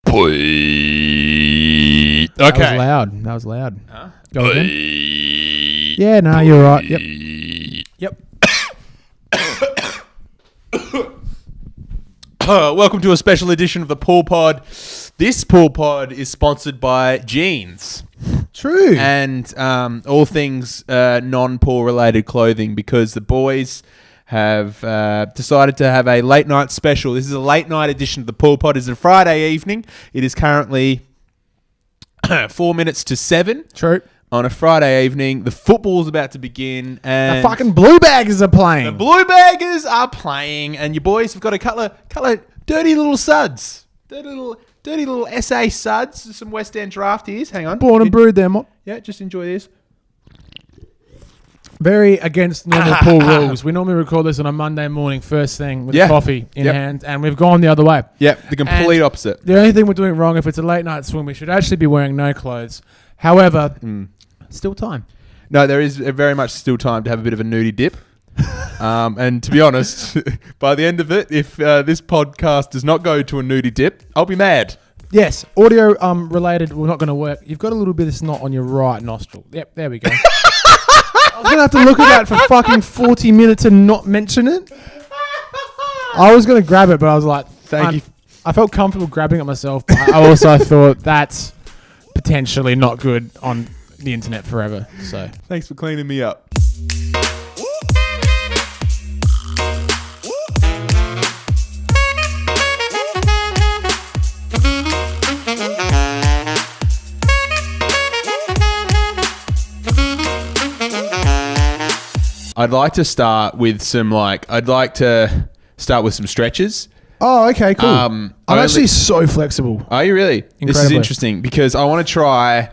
Okay. That was loud. Huh? Go again. Yeah, no, you're right. Yep. Welcome to a special edition of the Pool Pod. This Pool Pod is sponsored by Jeans. True. And all things non-pool related clothing, because the boys have decided to have a late night special. This is a late night edition of the Pool Pod. It's a Friday evening. It is currently 4 minutes to 7. True. On a Friday evening, the football's about to begin, and the fucking Blue Baggers are playing. The Blue Baggers are playing, and your boys have got a couple of dirty little suds, dirty little SA suds, some West End drafties. Hang on, Born and brewed there, Mott. Yeah, just enjoy this. Very against normal pool rules. We normally record this on a Monday morning, first thing, with coffee in hand, and we've gone the other way. Yep, the complete opposite. The only thing we're doing wrong, if it's a late night swim, we should actually be wearing no clothes. However, still time. No, there is very much still time to have a bit of a nudie dip. And to be honest, by the end of it, if this podcast does not go to a nudie dip, I'll be mad. Yes, audio related, we're not going to work. You've got a little bit of snot on your right nostril. Yep, there we go. I was going to have to look at that for fucking 40 minutes and not mention it. I was going to grab it, but I was like, Thank you. I felt comfortable grabbing it myself, but I also thought that's potentially not good on the internet forever. So Thanks for cleaning me up. I'd like to start with some stretches. Oh, okay, cool. I'm actually so flexible. Are you really? Incredibly. This is interesting because I want to try.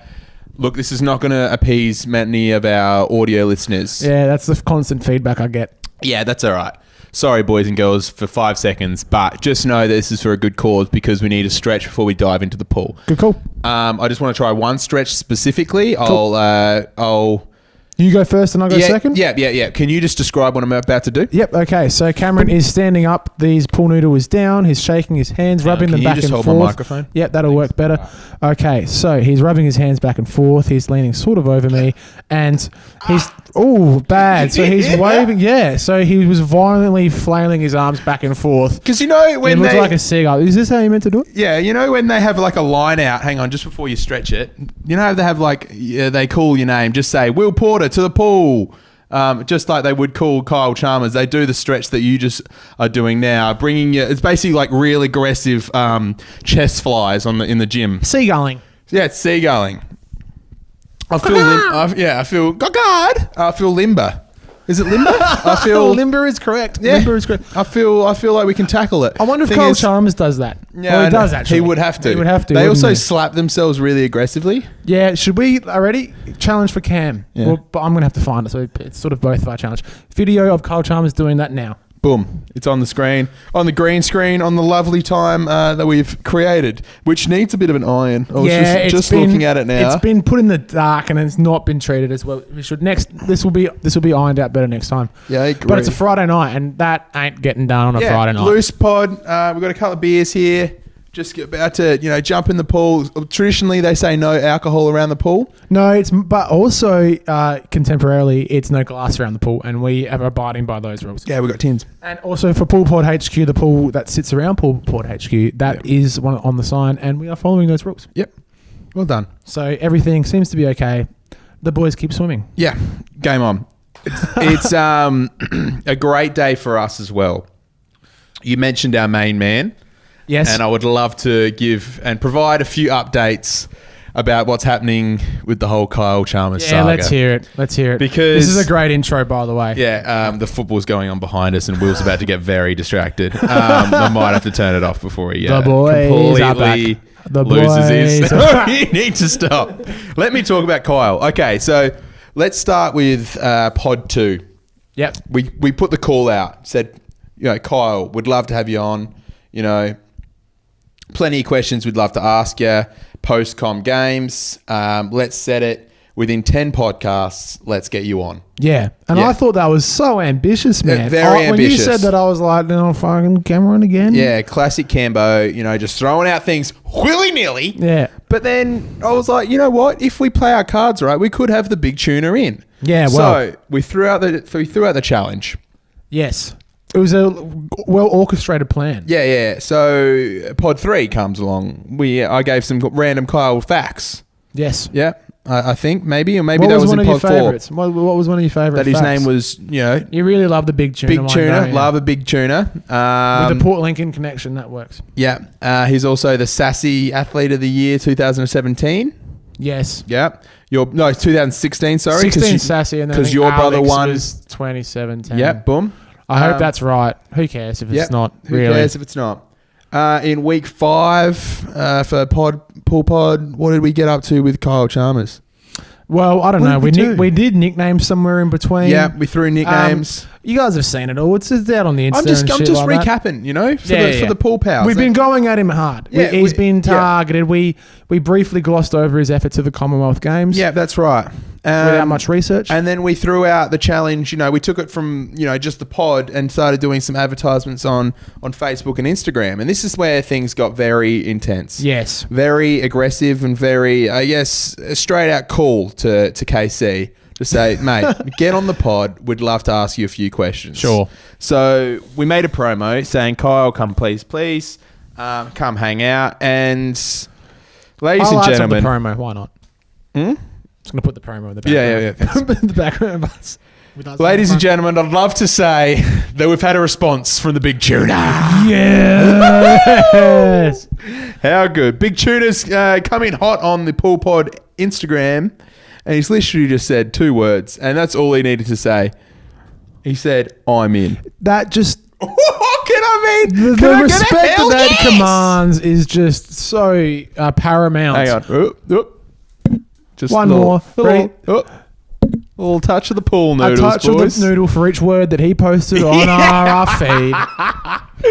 Look, this is not going to appease many of our audio listeners. Yeah, that's the constant feedback I get. Yeah, that's all right. Sorry, boys and girls, for 5 seconds, but just know that this is for a good cause because we need a stretch before we dive into the pool. Good call. I just want to try one stretch specifically. Cool. I'll. You go first and I'll go second? Yeah. Can you just describe what I'm about to do? Yep, okay. So Cameron is standing up. His pool noodle is down. He's shaking his hands, rubbing them back and forth. Can you just hold my microphone? Yep, that'll work better. Okay, so he's rubbing his hands back and forth. He's leaning sort of over me. And he's... Oh, bad. So he's waving... Yeah, so he was violently flailing his arms back and forth. Because you know when it looks like a seagull. Is this how you meant to do it? Yeah, you know when they have like a line out... Hang on, just before you stretch it. You know how they have like... they call your name. Just say, Will Porter to the pool. Just like they would call Kyle Chalmers. They do the stretch that you just are doing now. Bringing you... It's basically like real aggressive chest flies in the gym. Seagulling. Yeah, it's seagulling. I feel limber. Is it limber? I feel limber is correct. Yeah. Limber is correct. I feel like we can tackle it. I wonder if Kyle Chalmers does that. Yeah, well, he does actually. He would have to. He would have to. They also slap themselves really aggressively. Yeah. Should we already challenge for Cam? Yeah. Well, but I'm gonna have to find it. So it's sort of both of our challenge. Video of Kyle Chalmers doing that now. Boom. It's on the screen, on the green screen, on the lovely time that we've created, which needs a bit of an iron. I was just looking at it now. It's been put in the dark and it's not been treated as well. This will be ironed out better next time. Yeah, I agree. But it's a Friday night and that ain't getting done on a Friday night. Loose pod. We've got a couple of beers here. Just about to, jump in the pool. Traditionally, they say no alcohol around the pool. No, but also contemporarily, it's no glass around the pool, and we are abiding by those rules. Yeah, we've got tins. And also for Pool Pod HQ, the pool that sits around Pool Pod HQ, that is one on the sign, and we are following those rules. Yep. Well done. So everything seems to be okay. The boys keep swimming. Yeah. Game on. It's a great day for us as well. You mentioned our main man. Yes. And I would love to give and provide a few updates about what's happening with the whole Kyle Chalmers saga. Yeah, let's hear it. Because this is a great intro, by the way. Yeah, the football's going on behind us and Will's about to get very distracted. I might have to turn it off before he completely loses his... You need to stop. Let me talk about Kyle. Okay, so let's start with Pod 2. Yep. We put the call out, said, Kyle, would love to have you on, plenty of questions we'd love to ask you. Post-com games. Let's set it. within 10 podcasts, let's get you on. Yeah. And Yeah. I thought that was so ambitious, man. Very When you ambitious. said that, I was like, no, fucking Cameron again. Yeah, classic Cambo, just throwing out things willy-nilly. Yeah. But then I was like, you know what? If we play our cards right, we could have the big tuna in. Yeah, well. So we threw out the challenge. Yes. It was a well orchestrated plan. Yeah. So pod 3 comes along. I gave some random Kyle facts. Yes. Yeah, I think maybe What that was one in of your pod 4. favourites? What was one of your favourite That his facts? name was, You really love the big tuna. Big one, Tuna. don't you? Love a big tuna. With the Port Lincoln connection, that works. Yeah. He's also the Sassy Athlete of the Year 2017. Yes. Yeah. 2016, sorry. 16 Sassy, and then because your brother Alex won. was 2017. Yeah, boom. I hope that's right. Who cares if it's not? Who Really? cares if it's not? In week 5 for Pool Pod, what did we get up to with Kyle Chalmers? Well, I don't What know. did we do? We did nicknames somewhere in between. Yeah, we threw nicknames. You guys have seen it all. It's out on the Insta. I'm just and shit like that. recapping, for Yeah. the pool pals. We've been going at him hard. Yeah, He's been yeah. targeted. We briefly glossed over his efforts at the Commonwealth Games. Yeah, that's right. Without much research. And then we threw out the challenge. We took it from just the pod and started doing some advertisements on Facebook and Instagram. And this is where things got very intense. Yes. Very aggressive and very, I guess, a straight out call to KC to say, mate, get on the pod. We'd love to ask you a few questions. Sure. So we made a promo saying, Kyle, come please, come hang out. And ladies and Highlights of gentlemen, the promo. Why not? Just going to put the promo in the background. Yeah. In the background of us. Ladies and gentlemen, I'd love to say that we've had a response from the Big Tuna. Yes. How good. Big Tuna's come in hot on the Pool Pod Instagram, and he's literally just said 2 words, and that's all he needed to say. He said, I'm in. That just... Can I mean? The Can I get a respect hell that yes? commands is just so paramount. Hang on. Just One more. Ready? Little touch of the pool noodles, A touch boys. of the noodle for each word that he posted on our feed.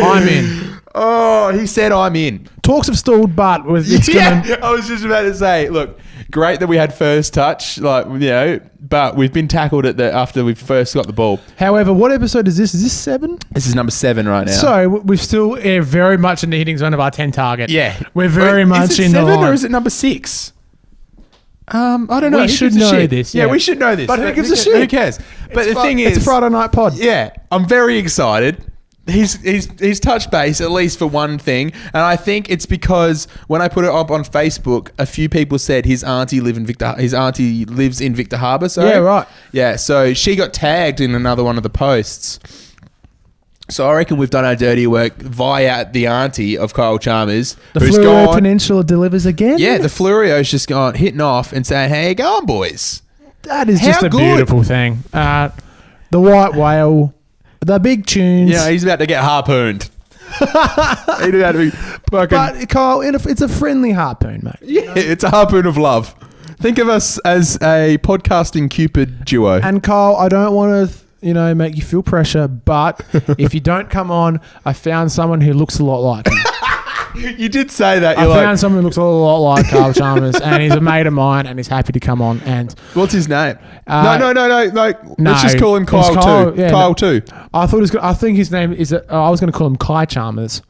I'm in. Oh, he said I'm in. Talks have stalled, but it's gonna... I was just about to say, look, great that we had first touch, but we've been tackled after we first got the ball. However, what episode is this? Is this 7? This is number 7 right now. So we're still very much in the hitting zone of our 10 target. Yeah. We're very much is it in the 7 line. or is it number 6? I don't know. We Who should gives a know shit? this, Yeah, yeah. we should know this. But who gives a shit? Who cares? But the thing It's is, a Friday night pod. yeah, I'm very excited. He's touched base at least for one thing, and I think it's because when I put it up on Facebook, a few people said his auntie lives in Victor Harbour. Sorry. Yeah, right. Yeah, so she got tagged in another one of the posts. So I reckon we've done our dirty work via the auntie of Kyle Chalmers. The who's Fluoro gone, Peninsula delivers again. yeah, the Flurio's just gone hitting off and saying, "How you going, boys?" That is How just a good. beautiful thing. The white whale, the big tunes. Yeah, he's about to get harpooned. He's about to be fucking. But Kyle, it's a friendly harpoon, mate. Yeah, it's a harpoon of love. Think of us as a podcasting Cupid duo. And Kyle, I don't want to, make you feel pressure, but if you don't come on, I found someone who looks a lot like him. You did say that. I You're found like, someone who looks a lot like Kyle Chalmers, and he's a mate of mine, and he's happy to come on. And what's his name? Uh, No. no, Let's just call him it's Kyle Kyle, too. yeah, Kyle no. too. I thought I think his name is. I was going to call him Kai Chalmers.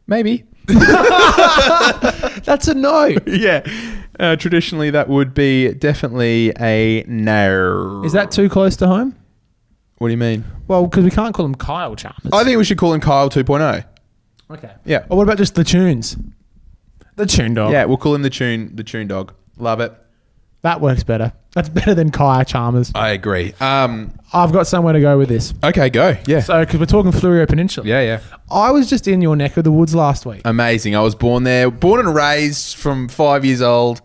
Maybe. That's a no. Yeah. Traditionally, that would be definitely a no. Is that too close to home? What do you mean? Well, because we can't call him Kyle Chalmers. I think we should call him Kyle 2.0. Okay. Yeah. Or what about just the tunes? The tune dog. Yeah, we'll call him the tune dog. Love it. That works better. That's better than Kai Chalmers. I agree. I've got somewhere to go with this. Okay, go. Yeah. So, because we're talking Fluoro Peninsula. Yeah. I was just in your neck of the woods last week. Amazing. I was born there, born and raised from 5 years old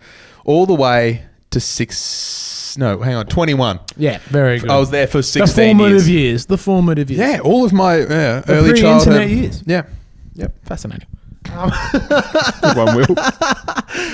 all the way to 21. Yeah, very good. I was there for the 16 formative years. years. The formative years. Yeah, all of my early pre-internet childhood years. Yeah. Yep. Fascinating. One will.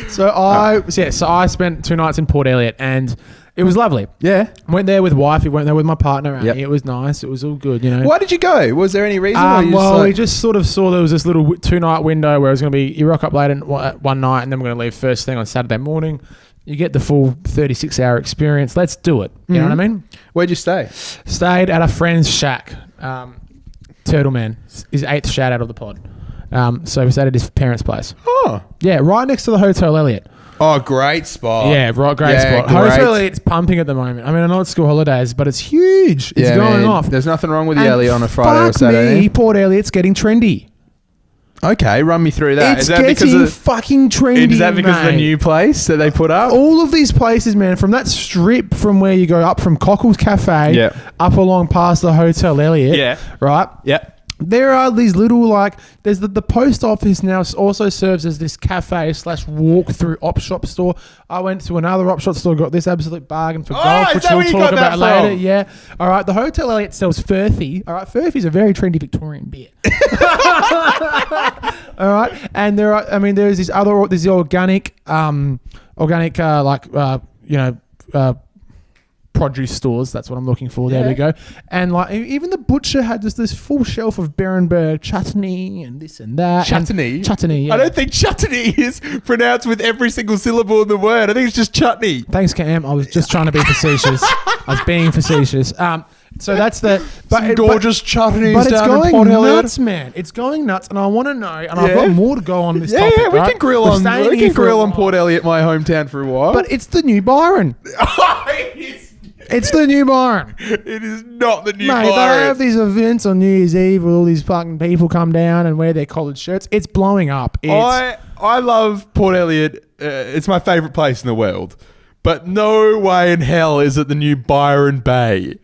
So I spent 2 nights in Port Elliot, and it was lovely. Yeah. Went there with wifey, went there with my partner, and Yep. it was nice. It was all good, Why did you go? Was there any reason? Or you Well, just we just sort of saw there was this little 2-night window where it was going to be you rock up late one night, and then we're going to leave first thing on Saturday morning. You get the full 36-hour experience. Let's do it. You know what I mean? Where'd you stay? Stayed at a friend's shack. Turtle Man, his 8th shout out of the pod. So we stayed at his parents' place. Oh. Yeah, right next to the Hotel Elliott. Oh, great spot. Yeah, right, great spot. Great. Hotel Elliott's pumping at the moment. I mean, I know it's school holidays, but it's huge. It's going off. There's nothing wrong with the And Elliott on a Friday or fuck Saturday. me, Port Elliott's getting trendy. Okay, run me through that. It's Is that because getting of fucking trendy, is that because of the mate. new place that they put up? All of these places, man, from that strip from where you go up from Cockles Cafe, Yeah. up along past the Hotel Elliott, Yeah. right? Yeah. There are these little, like, there's the post office now also serves as this cafe / walk-through op shop store. I went to another op shop store, got this absolute bargain for golf, is which that we'll where you talk got that about later. from? Yeah. All right. The Hotel Elliott sells Furphy. All right. Furphy's a very trendy Victorian beer. All right. And there's this other, there's the organic, produce stores. That's what I'm looking for. There we go. And like even the butcher had just this full shelf of Berenberg chutney and this and that. Chutney? Chutney, yeah. I don't think chutney is pronounced with every single syllable in the word. I think it's just chutney. Thanks, Cam. I was just trying to be facetious. I was being facetious. So that's the Gorgeous chutneys but it's down in going Port Elliott. nuts, man. It's going nuts, and I want to know. And I've got more to go on this topic. Yeah, we right? can grill We're on. staying We here can for a grill on while. Port Elliott, my hometown, for a while. But it's the new Byron. It's the new Byron. It is not the new Mate, they Byron. have these events on New Year's Eve where all these fucking people come down and wear their collared shirts. It's blowing up. I love Port Elliott. It's my favourite place in the world. But no way in hell is it the new Byron Bay.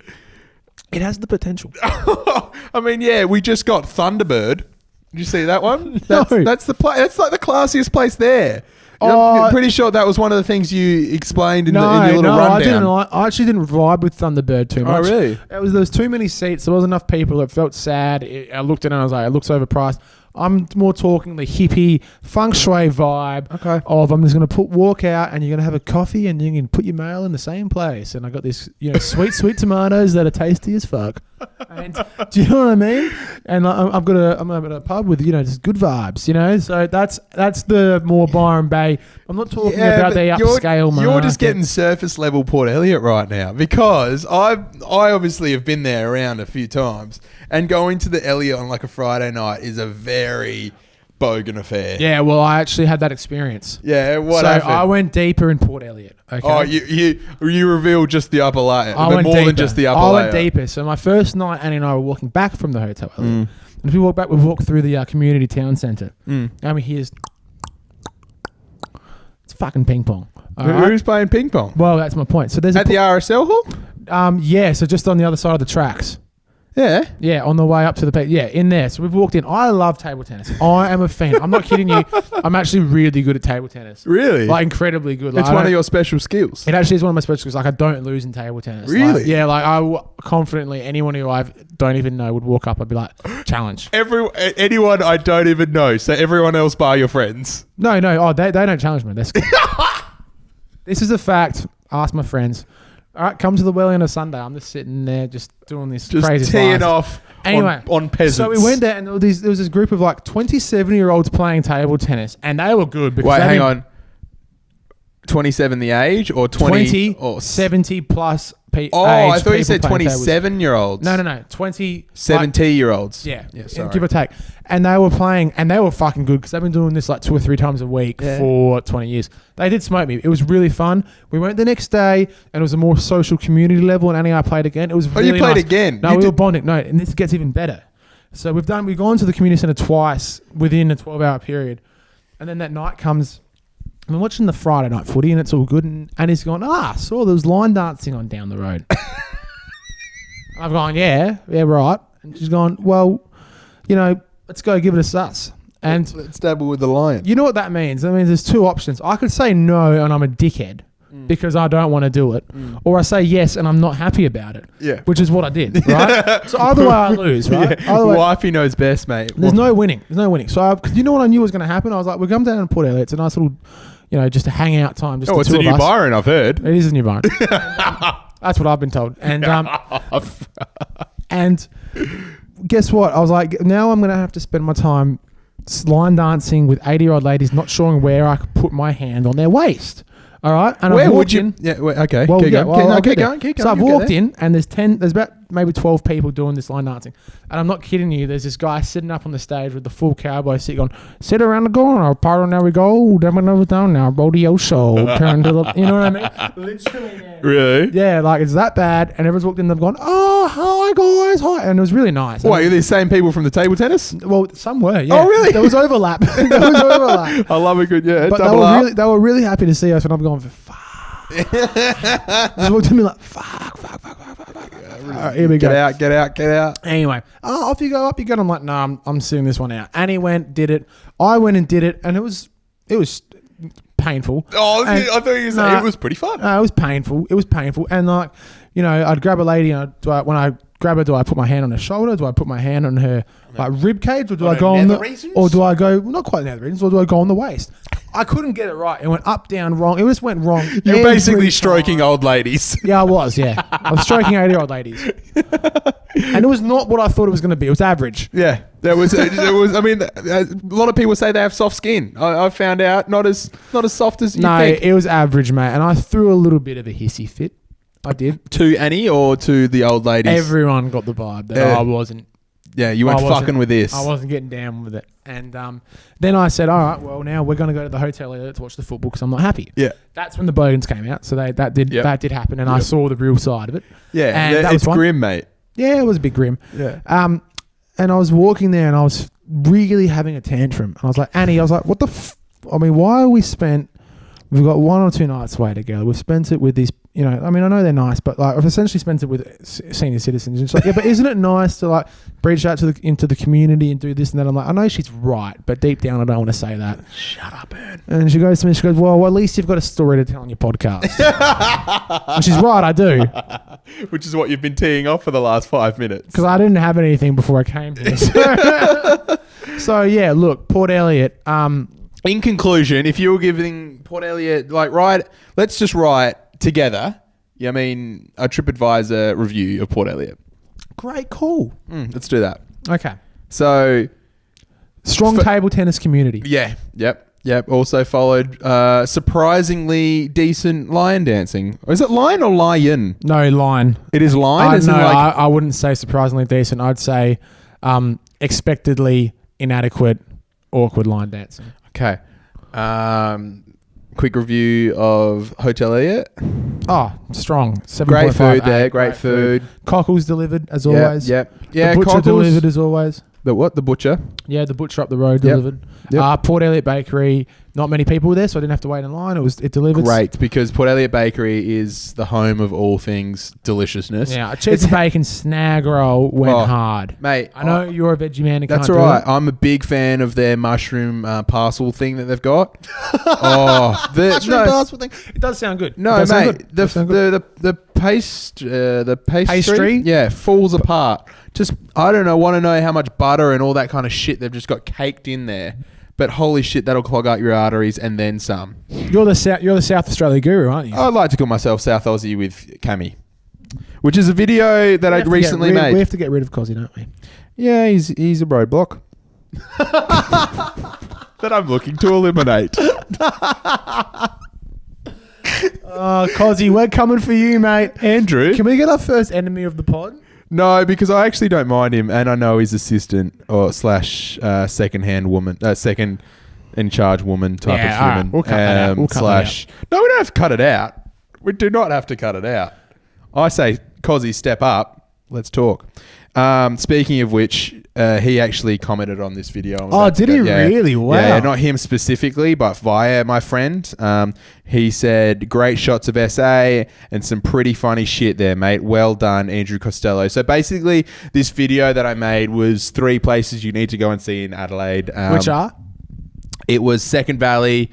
It has the potential. I mean, yeah, we just got Thunderbird. Did you see that one? No. That's the place. That's like the classiest place there. Oh, I'm pretty sure that was one of the things you explained in your No, little I rundown. didn't. I actually didn't vibe with Thunderbird too much. Oh, really? There was too many seats. There wasn't enough people. It felt sad. I looked at it and I was like, it looks overpriced. I'm more talking the hippie feng shui vibe of I'm just going to walk out and you're going to have a coffee and you can put your mail in the same place. And I got this, sweet tomatoes that are tasty as fuck. And do you know what I mean? And I'm at a pub with just good vibes. So that's the more Byron Bay. I'm not talking about the upscale market. You're just getting surface level Port Elliott right now because I obviously have been there around a few times, and going to the Elliott on like a Friday night is a very bogan affair. Yeah, well, I actually had that experience. Yeah, what so happened? I went deeper in Port Elliott. Okay. Oh, you revealed just the upper layer, I but went more deeper. than just the upper I layer. went deeper. So my first night, Annie and I were walking back from the Hotel Elliott. And if we walk back, we walk through the community town centre. And we hear it's fucking ping pong. Who's playing ping pong? Well, that's my point. So there's At the RSL hall? yeah, so just on the other side of the tracks. Yeah. Yeah, on the way up to the in there. So we've walked in. I love table tennis. I am a fan. I'm not kidding you. I'm actually really good at table tennis. Really? Like incredibly good. It's one of your special skills. It actually is one of my special skills. Like I don't lose in table tennis. Really? Confidently, anyone who I don't even know would walk up. I'd be like, challenge. Anyone I don't even know. So everyone else bar your friends. No. Oh, they don't challenge me. That's this is a fact. Ask my friends. All right, come to the Welly on a Sunday. I'm just sitting there, just doing this crazy Just teeing slice. off Anyway, on peasants. So we went there, and there was this group of like 27-year-olds playing table tennis, and they were good. Because Wait, hang on. 27 the age or 20? 70 plus Oh, I thought you said 27-year-olds. No. 20. 70-year-olds. Yeah, sorry. give or take. And they were playing, and they were fucking good because they've been doing this like 2 or 3 times a week for 20 years. They did smoke me. It was really fun. We went the next day, and it was a more social community level, and Annie and I played again. It was really you played nice. again? No, we were bonding. No, and this gets even better. So we've gone to the community centre twice within a 12-hour period. And then that night comes, I'm watching the Friday night footy, and it's all good. And Annie's gone, saw there was line dancing on down the road. I've gone, yeah, right. And she's gone, well, let's go give it a sus. And let's dabble with the lion. you know what that means? That means there's 2 options. I could say no and I'm a dickhead because I don't want to do it. Or I say yes and I'm not happy about it. Yeah. Which is what I did, right? So either way I lose, right? Yeah. Either way, Wifey knows best, mate. there's no winning. So because you know what I knew was going to happen? I was like, we'll come down and Port Elliott. It's a nice little, just a hangout time. Just the it's two the of new us. Byron, I've heard. It is a new Byron. That's what I've been told. And and guess what? I was like, now I'm going to have to spend my time line dancing with 80-year-old ladies, not showing where I could put my hand on their waist. All right, and Where I've would walked you? in. Yeah. Okay. Well, keep yeah, going. well, I'll Keep get going. there. Keep going. So I've You'll get walked there. in, and there's about maybe 12 people doing this line dancing, and I'm not kidding you. There's this guy sitting up on the stage with the full cowboy suit, going, "Sit around the corner, part on there we go, down over down now, rodeo show, turn to the," you know what I mean? Literally. Yeah. Really? Yeah, like it's that bad, and everyone's walked in, they've gone, "Oh, hi guys, hi," and it was really nice. What, are these same people from the table tennis? Well, some were. Yeah. Oh, really? There was overlap. I love a good, But they were really happy to see us, and I'm going for fuck. Just looked at me like fuck. All right, here we go. Get out. Anyway, off you go, up you go. I'm like, no, I'm seeing this one out. And he went, did it. I went and did it, and it was painful. Oh, And- I thought you were saying it was pretty fun. it was painful. It was painful, and like, you know, I'd grab a lady, and when I grab her, do I put my hand on her shoulder? Do I put my hand on her like rib cage, or do I go on the, or do I go not quite nether regions, or do I go on the waist? I couldn't get it right. It went up, down, wrong. It just went wrong. You're every basically stroking time. old ladies. Yeah, I was. Yeah, I was stroking 80-year-old ladies, and it was not what I thought it was going to be. It was average. Yeah, there was. I mean, a lot of people say they have soft skin. I found out not as soft as you think. It was average, mate. And I threw a little bit of a hissy fit. I did. To Annie or to the old ladies? Everyone got the vibe that Yeah. I wasn't. Yeah, you weren't fucking with this. I wasn't getting down with it. And then I said, all right, well, now we're going to go to the hotel to watch the football because I'm not happy. Yeah. That's when the Bogans came out. So that did happen. And I saw the real side of it. Yeah, And that was it's fun. grim, mate. Yeah, it was a bit grim. Yeah. And I was walking there and I was really having a tantrum. And I was like, Annie, I was like, what the why are we spent... We've got 1 or 2 nights away together. We've spent it with these, you know, I mean, I know they're nice, but like I've essentially spent it with senior citizens. And she's like, yeah, but isn't it nice to like reach out into the community and do this and that? I'm like, I know she's right, but deep down, I don't want to say that. Shut up, Ern. And she goes to me, she goes, well, at least you've got a story to tell on your podcast. And she's right, I do. Which is what you've been teeing off for the last 5 minutes. Because I didn't have anything before I came here. So yeah, look, Port Elliot, In conclusion, if you were giving Port Elliot, let's just write together, a TripAdvisor review of Port Elliot. great call. Let's do that. Okay. So, Strong table tennis community. yeah, yep. Also followed surprisingly decent lion dancing. Is it lion or lion? No, line. It is lion? I wouldn't say surprisingly decent. I'd say expectedly inadequate, awkward line dancing. Okay. Quick review of Hotel Elliot. Oh, strong. 7.5. Great food there. Great food. Cockles delivered as always. Yep. Yeah, The butcher cockles. delivered as always. The what? The butcher? Yeah, the butcher up the road Yep. delivered. Yep. Port Elliot Bakery. Not many people were there, so I didn't have to wait in line. It delivered. Great, because Port Elliot Bakery is the home of all things deliciousness. Yeah, a cheese and bacon snag roll went Oh, hard. Mate, I know you're a veggie man. And that's can't all do right. it. I'm a big fan of their mushroom parcel thing that they've got. Mushroom parcel thing. It does sound good. No, It does sound mate. good. It does sound good. The pastry, Pastry? yeah, falls apart. Just I don't know. Want to know how much butter and all that kind of shit they've just got caked in there. But holy shit, that'll clog up your arteries and then some. You're the South Australia guru, aren't you? I'd like to call myself South Aussie with Cammy, which is a video that I recently made. We have to get rid of Cozzy, don't we? Yeah, he's a roadblock that I'm looking to eliminate. Cozzy, we're coming for you, mate. Andrew? Can we get our first enemy of the pod? No, because I actually don't mind him, and I know his assistant or / second-hand woman, second in charge woman type of all right, human. we'll cut that out. We'll cut that No, we don't have to cut it out. We do not have to cut it out. I say, Cozzy, step up. Let's talk. Speaking of which, he actually commented on this video. Oh, did he really? Wow. Yeah, not him specifically, but via my friend. He said, great shots of SA and some pretty funny shit there, mate. Well done, Andrew Costello. So basically, this video that I made was 3 places you need to go and see in Adelaide. Which are? It was Second Valley,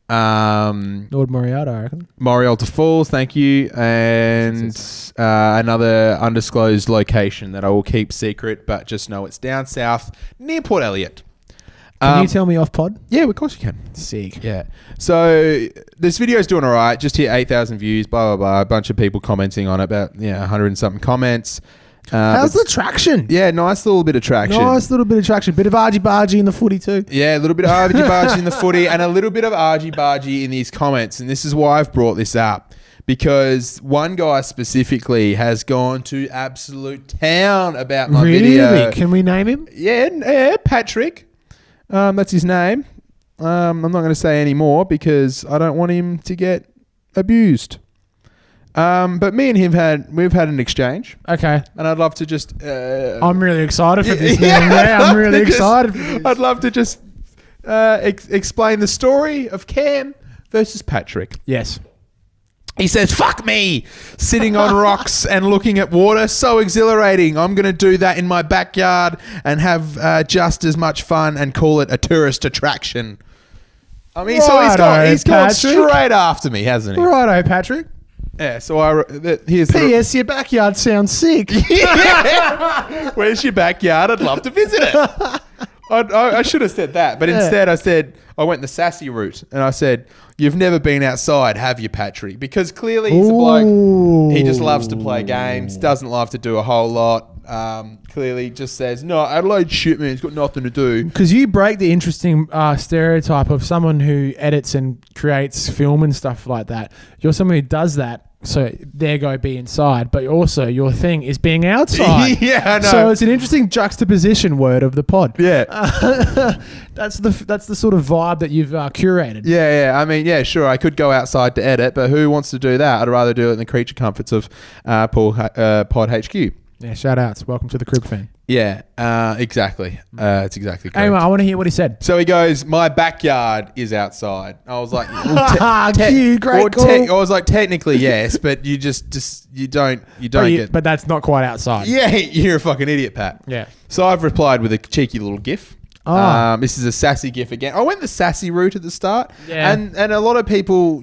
Lord Moriarty, I reckon. Morialta Falls, thank you, and another undisclosed location that I will keep secret, but just know it's down south near Port Elliot. Can you tell me off pod? Yeah, of course you can. Sick. Yeah. So this video is doing all right. Just hit 8,000 views, blah, blah, blah. A bunch of people commenting on it, about 100 and something comments. How's the traction? Yeah, nice little bit of traction. Nice little bit of traction. Bit of argy-bargy in the footy too. Yeah, a little bit of argy-bargy in the footy and a little bit of argy-bargy in these comments. And this is why I've brought this up. Because one guy specifically has gone to absolute town about my video. Can we name him? Yeah, Patrick. That's his name. I'm not going to say any more because I don't want him to get abused. But me and him we've had an exchange. Okay. And I'd love to just... I'm really excited for this. I'm really excited for this. I'd love to just explain the story of Cam versus Patrick. Yes. He says, fuck me, sitting on rocks and looking at water. So exhilarating. I'm going to do that in my backyard and have just as much fun and call it a tourist attraction. I mean, so he's gone straight after me, hasn't he? Righto, Patrick. Yeah, so here's P.S. Your backyard sounds sick. Yeah. Where's your backyard? I'd love to visit it. I should have said that, but instead I went the sassy route and I said, you've never been outside, have you, Patrick? Because clearly he's a bloke, he just loves to play games, doesn't love to do a whole lot. Clearly just says, no, Adelaide shit, man, he's got nothing to do. Because you break the interesting stereotype of someone who edits and creates film and stuff like that. You're someone who does that. So there go be inside, but also your thing is being outside. Yeah, I know. So it's an interesting juxtaposition word of the pod. Yeah, that's the sort of vibe that you've curated. Yeah. I mean, yeah, sure. I could go outside to edit, but who wants to do that? I'd rather do it in the creature comforts of Pod HQ. Yeah, shout outs. Welcome to the Crib Fan. Yeah, exactly. It's exactly correct. Anyway, I want to hear what he said. So he goes, my backyard is outside. I was like, great call. I was like, technically yes, but you you don't get. But that's not quite outside. Yeah, you're a fucking idiot, Pat. Yeah. So I've replied with a cheeky little GIF. Oh. This is a sassy GIF again. I went the sassy route at the start. Yeah. And a lot of people,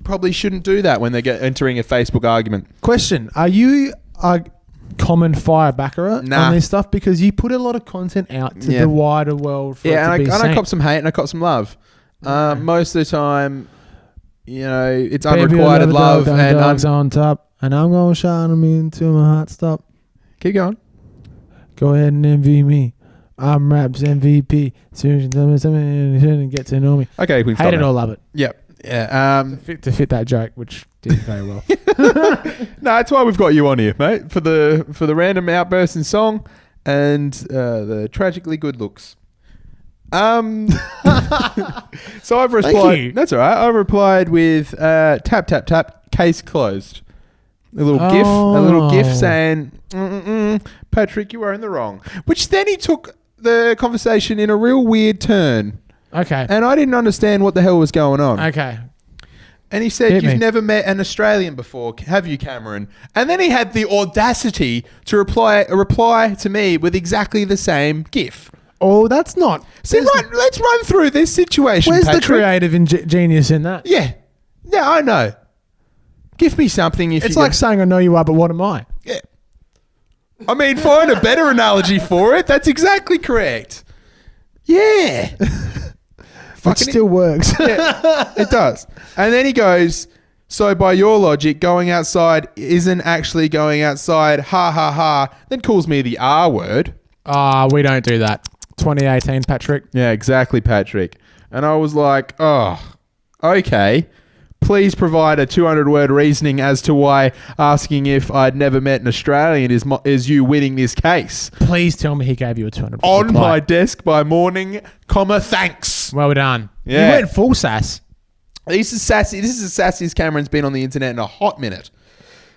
probably shouldn't do that when they get entering a Facebook argument. Question: are you a common fire backer on this stuff? Because you put a lot of content out to the wider world for it to be seen. I cop some hate and I cop some love. Most of the time, it's unrequited love and dogs on top, and I'm gonna shine them into my heart stop. Keep going. Go ahead and envy me. I'm Rap's MVP. Soon as you tell me something, you shouldn't get to know me. Okay, we can hate it or love it. Yep. Yeah. To fit that joke, which did very well. No, that's why we've got you on here, mate. For the random outbursts in song and the tragically good looks. So I've replied. Thank you. That's all right. I replied with tap tap tap, case closed. A little gif saying, Patrick, you are in the wrong. Which then he took the conversation in a real weird turn. Okay. And I didn't understand what the hell was going on. Okay. And he said, you've never met an Australian before, have you, Cameron? And then he had the audacity to reply to me with exactly the same GIF. Oh, that's not... See, let's run through this situation, Where's Patrick. the creative genius in that? Yeah. Yeah, I know. Give me something if It's like saying, I know you are, but what am I? Yeah. I mean, find a better analogy for it. That's exactly correct. Yeah. It still works. Yeah, it does. And then he goes, so by your logic, going outside isn't actually going outside, ha ha ha, then calls me the R word. We don't do that. 2018, Patrick. Yeah, exactly, Patrick. And I was like, oh, okay. Please provide a 200-word reasoning as to why asking if I'd never met an Australian is you winning this case. Please tell me he gave you a 200. On my desk by morning, thanks. Well done. Yeah. You went full sass. This is sassy. This is as sassy as Cameron's been on the internet in a hot minute.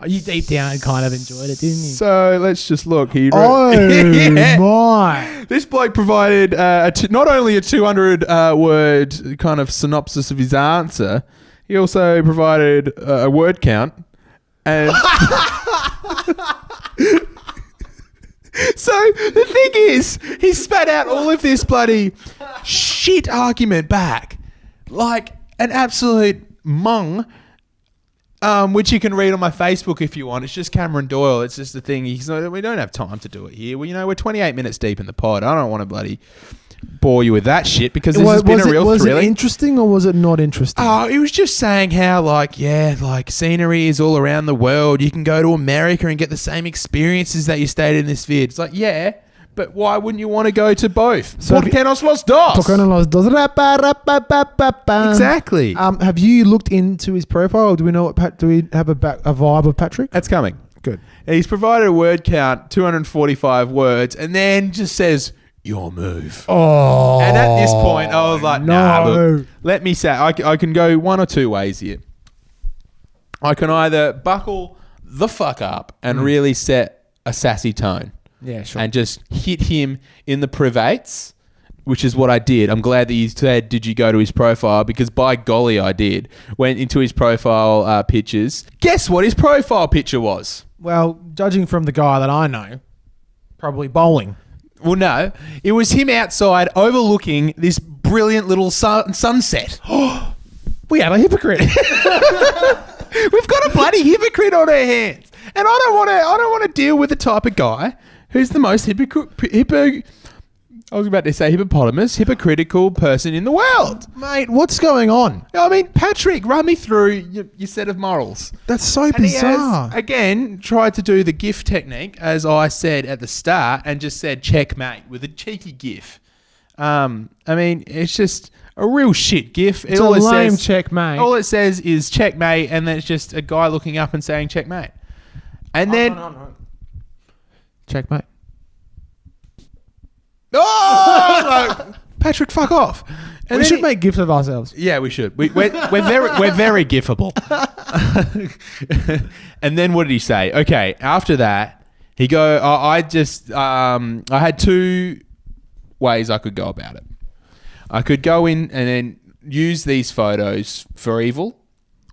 You deep down kind of enjoyed it, didn't you? So let's just look. He wrote, yeah. My. This bloke provided not only a 200-word kind of synopsis of his answer, he also provided a word count. And so the thing is, he spat out all of this bloody shit argument back. Like an absolute mung. Which you can read on my Facebook if you want. It's just Cameron Doyle. It's just the thing. We don't have time to do it here. We're 28 minutes deep in the pod. I don't want to bloody bore you with that shit because this has been a real was thrilling. it interesting or was it not interesting? Oh, he was just saying how, like scenery is all around the world. You can go to America and get the same experiences that you stayed in this vid. It's like, yeah, but why wouldn't you want to go to both? So ¿Por qué nos los dos? ¿Por qué no los dos? Exactly. Have you looked into his profile? Do we know what? Do we have a vibe of Patrick? That's coming. Good. He's provided a word count, 245 words, and then just says, your move. Oh. And at this point, I was like, no. nah, look, let me say, I can go one or two ways here. I can either buckle the fuck up and really set a sassy tone. Yeah, sure. And just hit him in the privates, which is what I did. I'm glad that you said, did you go to his profile? Because by golly, I did. Went into his profile pictures. Guess what his profile picture was? Well, judging from the guy that I know, probably bowling. Well, no. It was him outside overlooking this brilliant little sunset. We had a hypocrite. We've got a bloody hypocrite on our hands. And I don't want to deal with the type of guy who's the most hypocritical person in the world. Mate, what's going on? I mean, Patrick, run me through your set of morals. That's so And he bizarre. has, again, tried to do the GIF technique, as I said at the start, and just said checkmate with a cheeky GIF. I mean, it's just a real shit GIF. It's a lame checkmate. All it says is checkmate, and then it's just a guy looking up and saying checkmate. And then... Checkmate. Oh! Patrick, fuck off. And We should make gifts of ourselves. Yeah, we should. We're very gifable. And then what did he say? Okay, after that, he go. I had two ways I could go about it. I could go in and then use these photos for evil,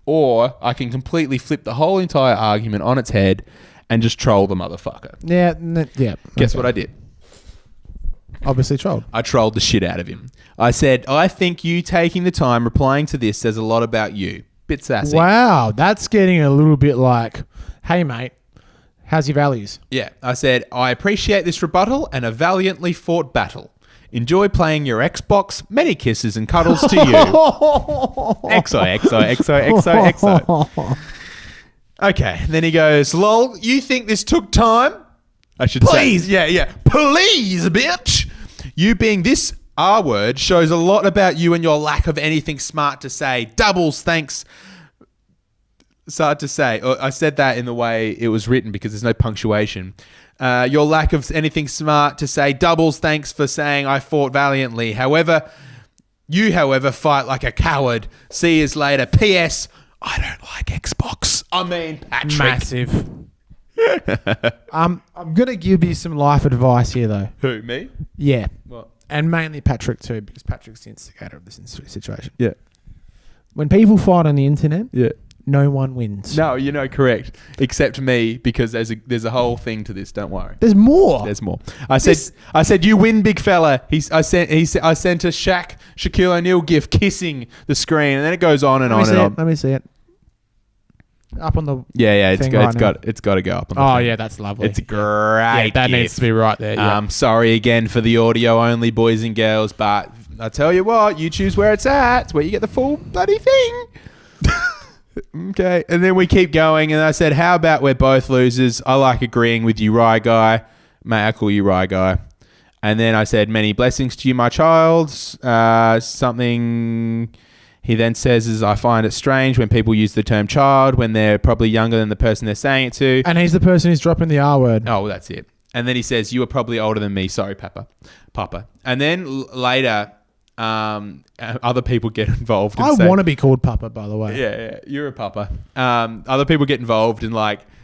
or I can completely flip the whole entire argument on its head and just troll the motherfucker. Yeah. Guess what I did? Obviously trolled. I trolled the shit out of him. I said, I think you taking the time replying to this says a lot about you. Bit sassy. Wow, that's getting a little bit like, hey mate, how's your values? Yeah. I said, I appreciate this rebuttal and a valiantly fought battle. Enjoy playing your Xbox. Many kisses and cuddles to you. XO. Okay. Then he goes, lol, you think this took time? I should Please. say. Yeah. Please, bitch. You being this R word shows a lot about you and your lack of anything smart to say. Doubles, thanks. Hard to say. I said that in the way it was written because there's no punctuation. Your lack of anything smart to say. Doubles, thanks for saying I fought valiantly. However, fight like a coward. See you later. P.S. I don't like Xbox. I mean, Patrick. Massive. I'm gonna give you some life advice here, though. Who, me? Yeah, What? and mainly Patrick too, because Patrick's the instigator of this situation. Yeah. When people fight on the internet, Yeah. no one wins. No, correct. Except me, because there's a whole thing to this. Don't worry. There's more. There's more. I said you win, big fella. I sent a Shaquille O'Neal gif kissing the screen, and then it goes on and on and on. Let me see it. Up on the It's thing got right to go up on the Oh thing. yeah, that's lovely. It's great. Yeah, that gif. needs to be right there. Yeah. Sorry again for the audio only, boys and girls, but I tell you what, YouTube's where it's at. It's where you get the full bloody thing. Okay, and then we keep going, and I said, how about we're both losers? I like agreeing with you, Rye Guy. May I call you Rye Guy? And then I said, many blessings to you, my child. Something he then says is, I find it strange when people use the term child when they're probably younger than the person they're saying it to. And he's the person who's dropping the R word. Oh, well, that's it. And then he says, you are probably older than me. Sorry, Papa. And then later, other people get involved. I want to be called Papa, by the way. Yeah, you're a Papa. Other people get involved and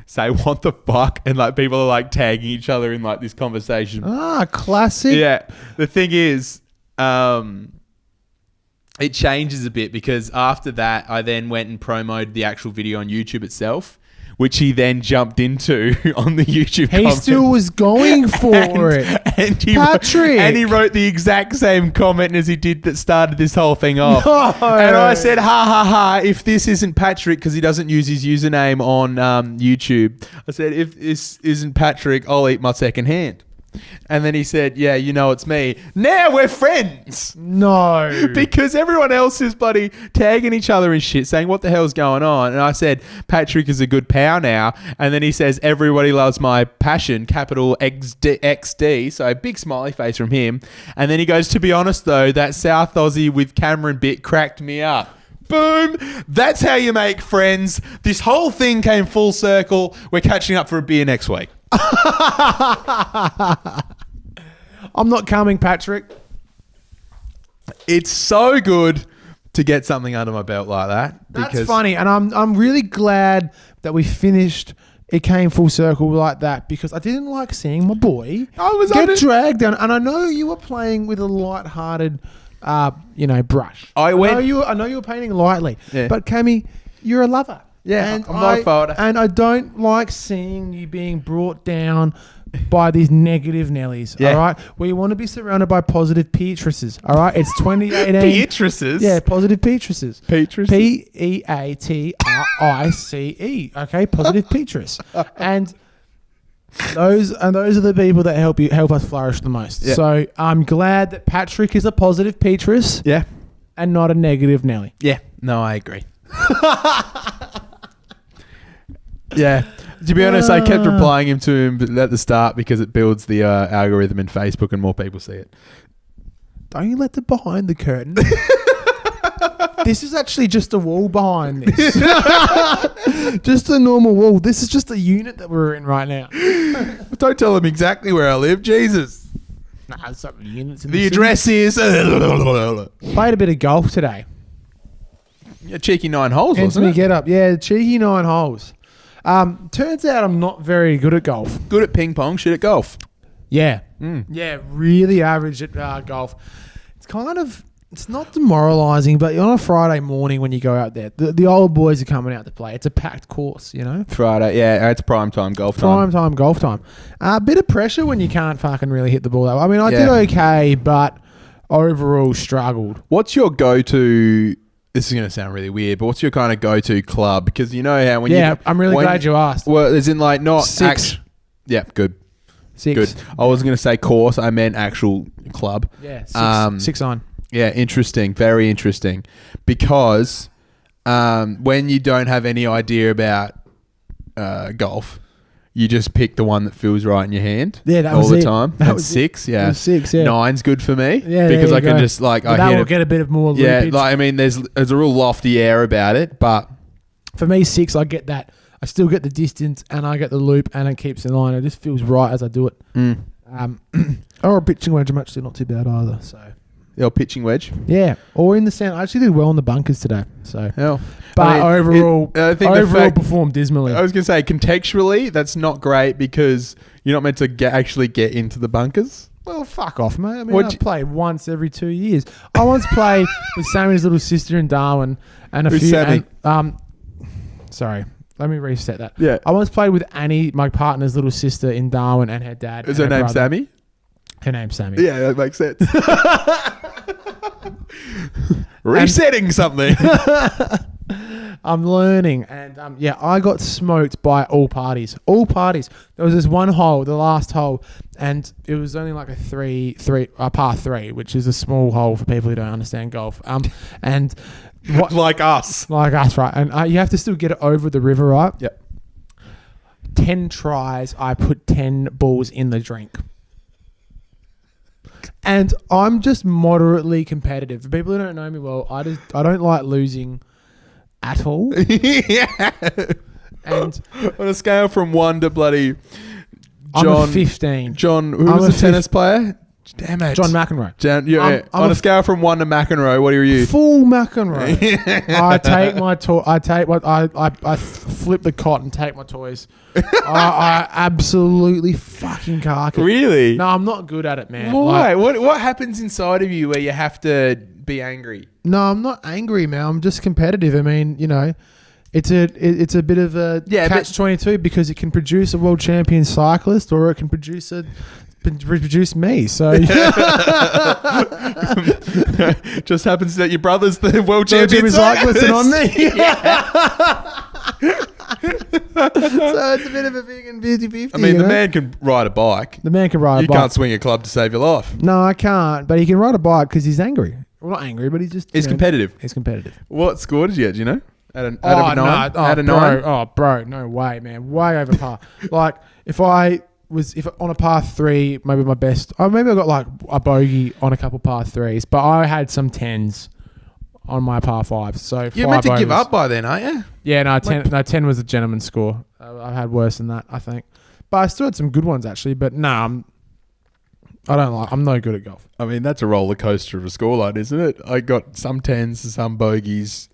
say, what the fuck? And people are tagging each other in this conversation. Ah, classic. Yeah. The thing is, it changes a bit because after that, I then went and promoted the actual video on YouTube itself, which he then jumped into on the YouTube He comment. still was going for it. And Patrick. He wrote the exact same comment as he did that started this whole thing off. No. And I said, ha ha ha, if this isn't Patrick, because he doesn't use his username on YouTube. I said, if this isn't Patrick, I'll eat my second hand. And then he said, yeah, you know it's me. Now we're friends. No. Because everyone else is bloody tagging each other and shit, saying what the hell's going on. And I said, Patrick is a good pal now. And then he says, everybody loves my passion, capital XD. So a big smiley face from him. And then he goes, to be honest though, that South Aussie with Cameron bit cracked me up. Boom. That's how you make friends. This whole thing came full circle. We're catching up for a beer next week. I'm not coming, Patrick. It's so good to get something under my belt like that. That's funny, and I'm really glad that we finished. It came full circle like that because I didn't like seeing my boy get dragged down, and I know you were playing with a light-hearted, brush. I know you were painting lightly, but Cammy, you're a lover. Yeah, I'm not a folder. And I don't like seeing you being brought down by these negative Nellies, all right? We want to be surrounded by positive Peatresses, all right? It's 2018. Peatresses? Yeah, positive Peatresses. Peatresses? Peatrice, okay? Positive Peatress. And those are the people that help us flourish the most. Yeah. So I'm glad that Patrick is a positive Peatress. Yeah. And not a negative Nelly. Yeah. No, I agree. Yeah. To be honest, I kept replying to him at the start because it builds the algorithm in Facebook and more people see it. Don't you let the behind the curtain. This is actually just a wall behind this. Just a normal wall. This is just a unit that we're in right now. Don't tell them exactly where I live. Jesus. Nah, there's some units in the address is... Played a bit of golf today. A cheeky 9 holes, wasn't it? Get up. Yeah, cheeky 9 holes. Turns out I'm not very good at golf. Good at ping pong, shit at golf. Yeah. Yeah, really average at golf. It's not demoralising, but on a Friday morning when you go out there, the old boys are coming out to play. It's a packed course, you know? Friday, yeah, it's prime time golf time. Prime time golf time. A bit of pressure when you can't fucking really hit the ball that way. I mean, I did okay, but overall struggled. What's your go-to... This is going to sound really weird, but what's your kind of go-to club? Because you know how when you... Yeah, I'm really glad you asked. Well, as in like not... 6. Yeah, good. 6. Good. I wasn't going to say course. I meant actual club. Yeah, 6 on. Yeah, interesting. Very interesting. Because when you don't have any idea about golf, you just pick the one that feels right in your hand. Yeah, that all was the it. time. That's 6. Yeah, 6. Yeah, 9's good for me. Yeah, because I can just like that will get a bit of more. Yeah, loopage. like I mean, there's a real lofty air about it, but for me 6, I get that. I still get the distance and I get the loop and it keeps in line. It just feels right as I do it. Or a pitching wedge, I'm actually not too bad either. So. The old pitching wedge. Yeah, or in the sand. I actually did well in the bunkers today. So, but I mean, overall performed dismally. I was going to say contextually, that's not great because you're not meant to actually get into the bunkers. Well, fuck off, mate. I mean, I play once every 2 years. I once played with Sammy's little sister in Darwin, and Who's Sammy? Sorry, let me reset that. Yeah, I once played with Annie, my partner's little sister in Darwin, and her dad. Is her name brother. Sammy? Her name's Sammy. Yeah, that makes sense. Resetting something. I'm learning, and I got smoked by all parties. All parties. There was this one hole, the last hole, and it was only like a par 3, which is a small hole for people who don't understand golf. And like us, right? And you have to still get it over the river, right? Yep. 10 tries, I put 10 balls in the drink. And I'm just moderately competitive. For people who don't know me well, I don't like losing at all. Yeah. And on a scale from 1 to bloody I'm a 15. John, who was the tennis player? Damn it. John McEnroe. On a scale from 1 to McEnroe, what are you? Full McEnroe. I take my I flip the cot and take my toys. I absolutely fucking cark it. Really? No, I'm not good at it, man. Why? What happens inside of you where you have to be angry? No, I'm not angry, man. I'm just competitive. I mean, you know, it's a bit of a catch-22 because it can produce a world champion cyclist or it can produce me. So just happens that your brother's the world champion cyclist and on me. So it's a bit of a big and 50-50. I mean, the man can ride a bike. The man can ride a You bike. can't swing a club to save your life. No, I can't. But he can ride a bike because he's angry. Well, not angry, but he's just... He's competitive. He's competitive. What score did you get? Do you know? Out of Oh, nine? no. Out of bro. nine? Oh, bro. No way, man. Way over par. Like, if on a par 3, maybe my best... Oh, maybe I got like a bogey on a couple par 3s, but I had some 10s on my par 5s. So You're meant to overs. give up by then, aren't you? Yeah, no, 10 was a gentleman's score. I had worse than that, I think. But I still had some good ones, actually. But no, I'm no good at golf. I mean, that's a roller coaster of a scoreline, isn't it? I got some 10s, some bogeys.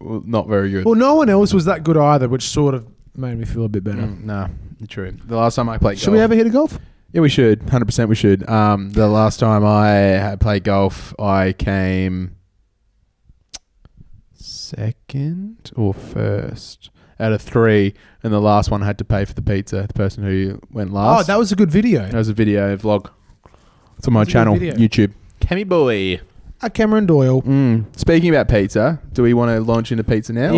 Well, not very good. Well, no one else was that good either, which sort of made me feel a bit better. No, true. The last time I played golf. Should we ever hit a golf? Yeah, we should. 100% we should. The last time I had played golf, I came second or first out of 3, and the last one had to pay for the pizza. The person who went last. Oh, that was a good video. That was a video vlog. It's on my That's a good channel, video. YouTube. Cammy boy. Cameron Doyle. Speaking about pizza, do we want to launch into pizza now?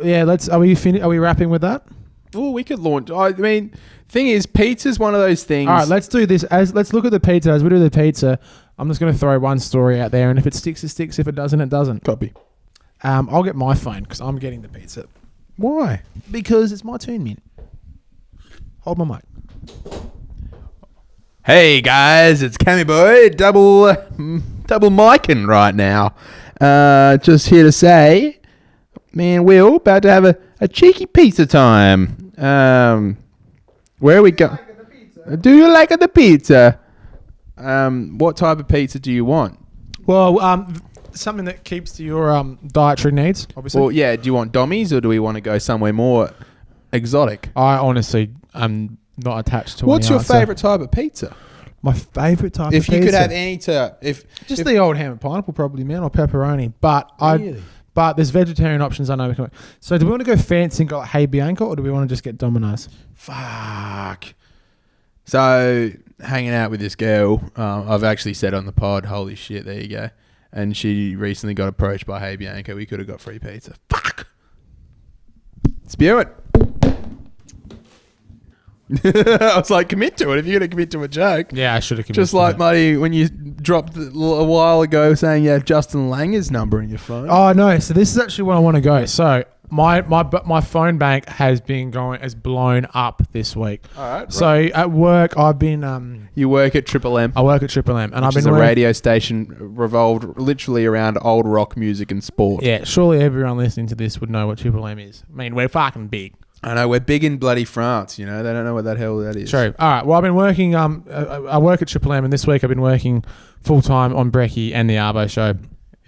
Yeah. Are we wrapping with that? Oh, we could launch. I mean, thing is, pizza's one of those things. All right, let's do this. Let's look at the pizza. As we do the pizza, I'm just going to throw one story out there, and if it sticks, it sticks. If it doesn't, it doesn't. Copy. I'll get my phone because I'm getting the pizza. Why? Because it's my turn, man. Hold my mic. Hey guys, it's Cammy Boy, double micing right now. Just here to say, man, Will, about to have a cheeky pizza time. Where are we going? Do you like the pizza? What type of pizza do you want? Well, something that keeps to your dietary needs, obviously. Well, yeah, do you want Dommies or do we want to go somewhere more exotic? I honestly am not attached to. What's any your answer. favourite type of pizza? My favourite type of If pizza? you could have any type, Just the old ham and pineapple, probably, man, or pepperoni. But but there's vegetarian options. I know we can. So do we want to go fancy and go like Hey Bianca, or do we want to just get Domino's? Fuck. So hanging out with this girl, I've actually said on the pod, holy shit, there you go. And she recently got approached by Hey Bianca. We could have got free pizza. Fuck. Spew it. I was like, commit to it. If you're going to commit to a joke. Yeah, I should have. Just like, Muddy, when you dropped a while ago saying you have Justin Langer's number in your phone. Oh no! So this is actually where I want to go. So my phone bank has blown up this week. All right. So at work, I've been You work at Triple M. I work at Triple M, and I've Which been is a radio station revolved literally around old rock music and sport. Yeah, surely everyone listening to this would know what Triple M is. I mean, we're fucking big. I know, we're big in bloody France, you know. They don't know what that hell that is. True. All right. Well, I've been working. I work at Triple M, and this week I've been working full time on Brecky and the Arvo show.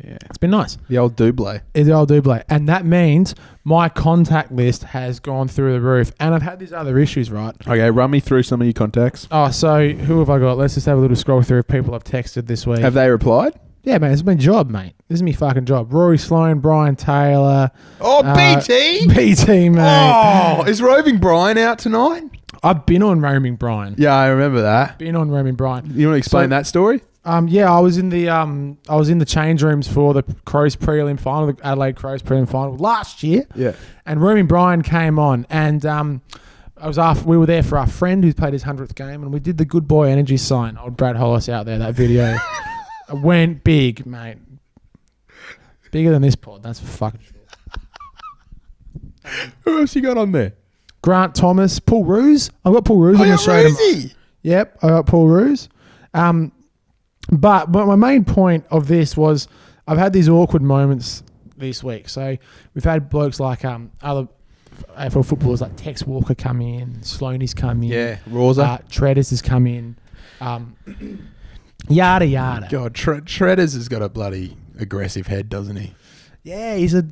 Yeah. It's been nice. The old double. It's the old double. And that means my contact list has gone through the roof. And I've had these other issues, right? Okay, run me through some of your contacts. Oh, so who have I got? Let's just have a little scroll through of people I've texted this week. Have they replied? Yeah, man, it's my job, mate. This is my fucking job. Rory Sloan, Brian Taylor. Oh, BT? BT, mate. Oh, is Roving Brian out tonight? I've been on Roaming Brian. Yeah, I remember that. Been on Roaming Brian. You want to explain that story? Yeah, I was in the change rooms for the Crows prelim final, the Adelaide Crows prelim final last year. Yeah. And Roaming Brian came on, and we were there for our friend who played his 100th game, and we did the good boy energy sign. Old Brad Hollis out there, that video went big, mate. Bigger than this pod, that's for fucking sure. Who else you got on there? Grant Thomas, Paul Roos. I've got Paul Roos on the show. Rosie. Yep, I got Paul Roos. But my main point of this was I've had these awkward moments this week. So we've had blokes like other AFL footballers like Tex Walker come in, Sloaney's come in. Yeah, Rosa. Treaders has come in. Yada yada. God, Treaders has got a bloody aggressive head, doesn't he? Yeah, he's a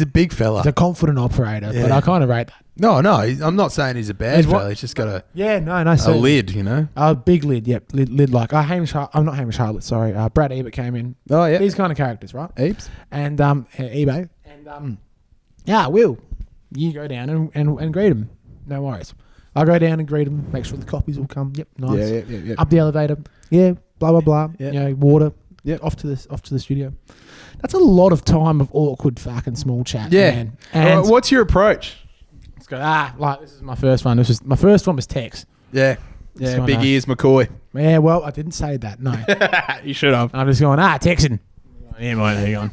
big fella. He's a confident operator, but I kind of rate that. No, I'm not saying he's a bad fella. He's just got a lid, you know. A big lid, yep, lid like. I'm not Hamish Harlett, sorry. Brad Ebert came in. Oh yeah, these kind of characters, right? Ebes and eBay and Will, you go down and greet him. No worries. I'll go down and greet him. Make sure the copies will come. Yep, nice. Yeah. Up the elevator. Yeah, blah blah blah. Yeah. You know, water. Yeah, off to the studio. That's a lot of time of awkward fucking small chat. Yeah. Man. And What's your approach? let's go. Like this is my first one. My first one was text. Yeah. This Yeah, one, big ears McCoy. Yeah, well, I didn't say that. No, You should have. I'm just going. Texting. Yeah, mate, how you going?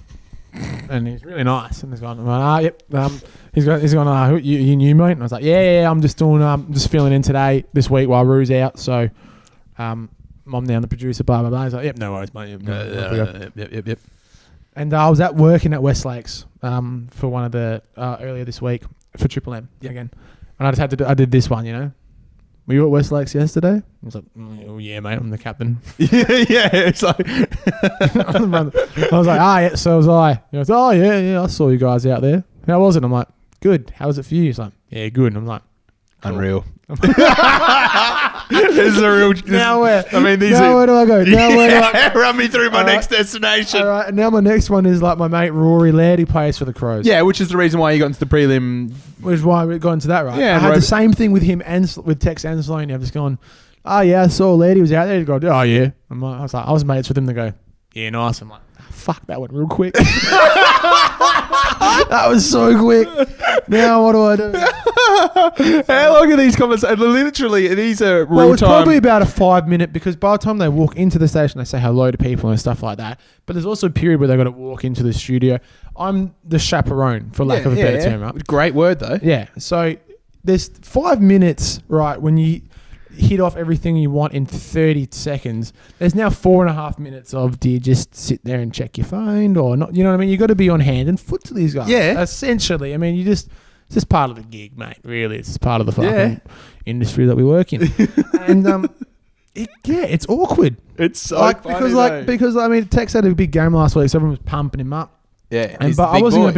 And he's really nice. And he's going, yep. He's going, you new mate? And I was like, yeah, I'm just doing, just filling in today, this week while Rue's out. So, Mom down, the producer, blah, blah, blah. He's like, yep, no worries, mate. Yep. And I was working at Westlakes for one of the, earlier this week for Triple M again. And I just had to I did this one, you know. Were you at Westlakes yesterday? I was like, oh, yeah, mate, I'm the captain. Yeah, it's like... I was like, yeah, so was I. He goes, oh, yeah, I saw you guys out there. How was it? I'm like, good. How was it for you? He's like, yeah, good. And I'm like, cool. Unreal. This is a real... Now where? I mean, these now are... where do I go? Now where do I... Run me through my All right. next destination. All right, and now my next one is like my mate Rory Laird, who plays for the Crows. Yeah, which is the reason why you got into the prelim. Which is why we got into that, right? Yeah, I had right. the same thing with him and with Tex and Sloane. I've just gone, oh, yeah, I saw Laird. He was out there. He'd go, oh, yeah. I was mates with him. They go, yeah, nice. I'm like, fuck, that went real quick. That was so quick. Now what do I do? How long are these conversations? Literally, these are real Well, it's time. probably about a 5 minute, because by the time they walk into the station, they say hello to people and stuff like that. But there's also a period where they've got to walk into the studio. I'm the chaperone, for lack of a better term, right? Great word, though. Yeah. So there's 5 minutes, right, when you hit off everything you want in 30 seconds. There's now 4.5 minutes of, do you just sit there and check your phone or not? You know what I mean? You got to be on hand and foot to these guys. Yeah. Essentially. I mean, it's just part of the gig, mate. Really, it's just part of the fucking industry that we work in. And it's awkward. It's so Like funny, though. because I mean, Tex had a big game last week, so everyone was pumping him up. Yeah, But I wasn't gonna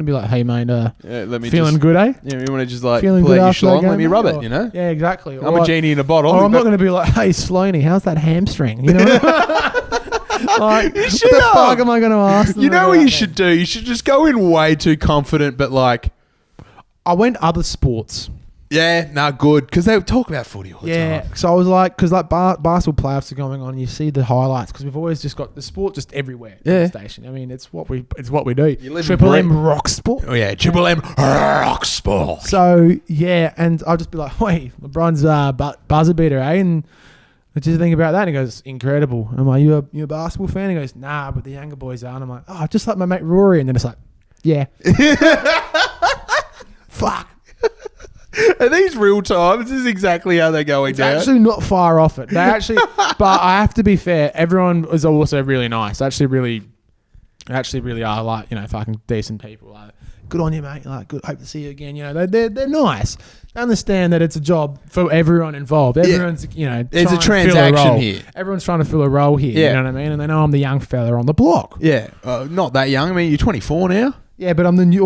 be like, hey mate, let me feeling just, good, eh? Yeah, you want to just like Feeling pull good out your after that schlong, game, let me mate? rub it, Or- you know? Yeah, exactly. I'm a genie in a bottle. Or I'm not going to be like, hey, Sloaney, how's that hamstring? You know? Like, You what should the have. fuck am I going to ask them You know what about you that? should do? You should just go in way too confident, but like, I went other sports. yeah, nah, good. Because they talk about footy all the Yeah. time. So I was like, because like basketball playoffs are going on, you see the highlights, because we've always just got the sport just everywhere. Yeah. On the station. I mean, it's what we do. You live in Triple Brit- M rock sport. Oh yeah, Triple M rock sport. So yeah, and I'll just be like, wait, LeBron's buzzer beater, eh? And what do you think about that? And he goes, incredible. I'm like, you a basketball fan? He goes, nah, but the younger boys are. And I'm like, oh, just like my mate Rory. And then it's like, yeah. Fuck. Are these real time? This is exactly how they're going It's down. actually not far off it. They actually, but I have to be fair. Everyone is also really nice. Actually, really are like, you know, fucking decent people. Like, good on you, mate. Like, good. Hope to see you again. You know, they're nice. They understand that it's a job for everyone involved. Everyone's, you know, There's a trying to fill transaction role. here. Everyone's trying to fill a role here. Yeah. You know what I mean? And they know I'm the young fella on the block. Yeah, not that young. I mean, you're 24 now. Yeah, but I'm the new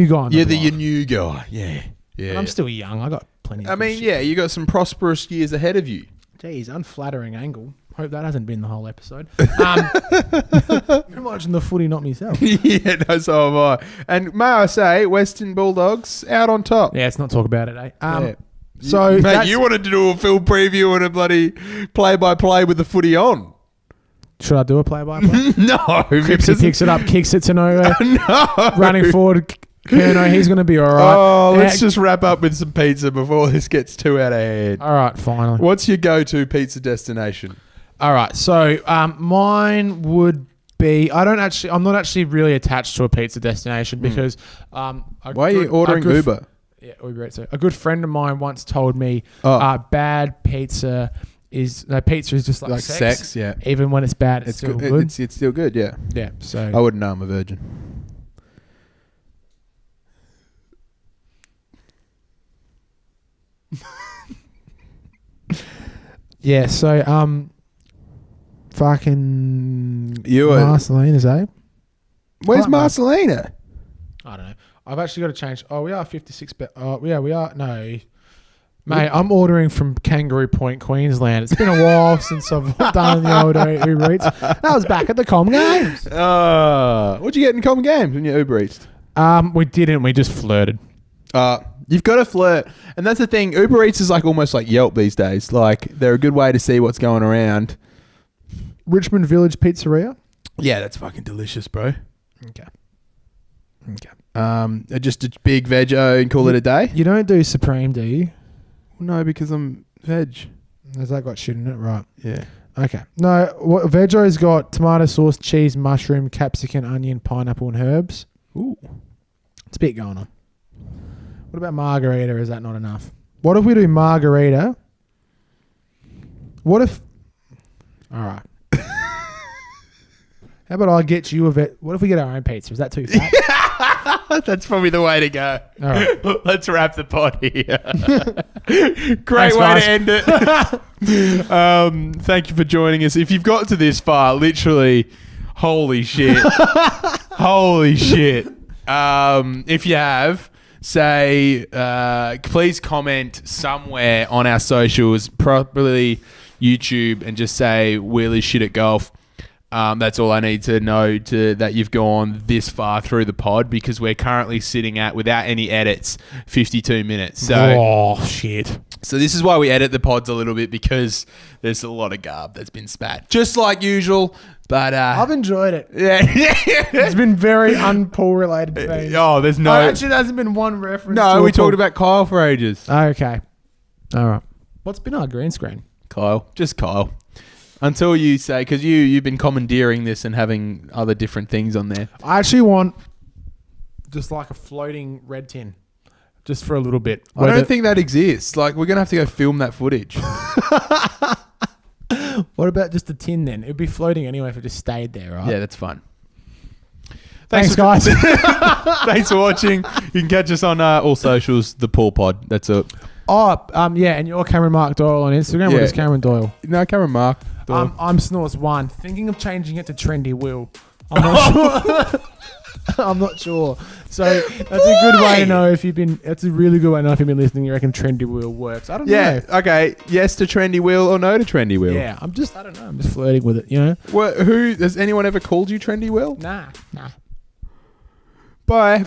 guy. On You're the the block. new guy. Yeah, yeah. And I'm still young. I got plenty. I Of mean, shit. yeah, you got some prosperous years ahead of you. Geez, unflattering angle. Hope that hasn't been the whole episode. I'm watching the footy, not myself. Yeah, no, so am I. And may I say, Western Bulldogs out on top. Yeah, let's not talk about it, eh? Yeah. So, Mate, that's- you wanted to do a film preview and a bloody play-by-play with the footy on. should I do a play-by-play? No, Cripsy because picks it up, kicks it to nowhere. no. Running forward, Kerno, he's going to be all right. Oh, let's Yeah. just wrap up with some pizza before this gets too out of hand. All right, finally. What's your go-to pizza destination? All right, so mine would be. I'm not actually really attached to a pizza destination because. Why are you ordering Uber? Yeah, Uber Eats. A good friend of mine once told me bad pizza is just like sex, yeah. Even when it's bad, it's still good. It's still good, yeah. Yeah, so I wouldn't know. I'm a virgin. yeah, so fucking You are- Marcelina's, eh? Where's Right, mate. Marcelina? I don't know. I've actually got to change. Oh, we are 56. Oh, yeah, we are. No, mate, I'm ordering from Kangaroo Point, Queensland. It's been a while since I've done the old Uber Eats. That was back at the Com Games. What'd you get in Common Games when you Uber Eats? We didn't. We just flirted. You've got to flirt. And that's the thing. Uber Eats is like almost like Yelp these days. Like, they're a good way to see what's going around. Richmond Village Pizzeria. Yeah, that's fucking delicious, bro. Okay. Just a big veg-o and call it a day? You don't do supreme, do you? No, because I'm veg. Has that got shit in it? Right. Yeah. Okay. No, what Vego's got tomato sauce, cheese, mushroom, capsicum, onion, pineapple, and herbs. Ooh. It's a bit going on. What about margarita? Is that not enough? What if we do margarita? What if... All right. How about I get you a What if we get our own pizza? Is that too fat? That's probably the way to go. All right. Let's wrap the pod here. Great Thanks, way guys. to end it. Thank you for joining us. If you've got to this far, literally, holy shit. Holy shit. If you have, say, please comment somewhere on our socials, probably YouTube, and just say, Will is shit at golf. That's all I need to know that you've gone this far through the pod, because we're currently sitting at, without any edits, 52 minutes. So, shit. So this is why we edit the pods a little bit, because there's a lot of garb that's been spat, just like usual. But I've enjoyed it. yeah, It's been very unpool related things. oh, there's no. Actually, there hasn't been one reference. No, to we a talked pool. about Kyle for ages. Okay. All right. What's been our green screen? Kyle, just Kyle. Until you say, because you've been commandeering this and having other different things on there. I actually want just like a floating red tin, just for a little bit. I don't think that exists. Like, we're gonna have to go film that footage. What about just a tin then? It'd be floating anyway if it just stayed there, right? Yeah, that's fun. Thanks, guys. Thanks for watching. You can catch us on all socials. The Pool Pod. That's it. Yeah, and you're Cameron Mark Doyle on Instagram. Yeah. What is Cameron Doyle? No, Cameron Mark. I'm Snores1. Thinking of changing it to Trendy Will. I'm not sure. I'm not sure. So that's a good way to know if you've been. That's a really good way to know if you've been listening. You reckon Trendy Will works? I don't know. Okay. Yes to Trendy Will or no to Trendy Will? Yeah. I don't know. I'm just flirting with it. You know. Who has anyone ever called you Trendy Will? Nah. Bye.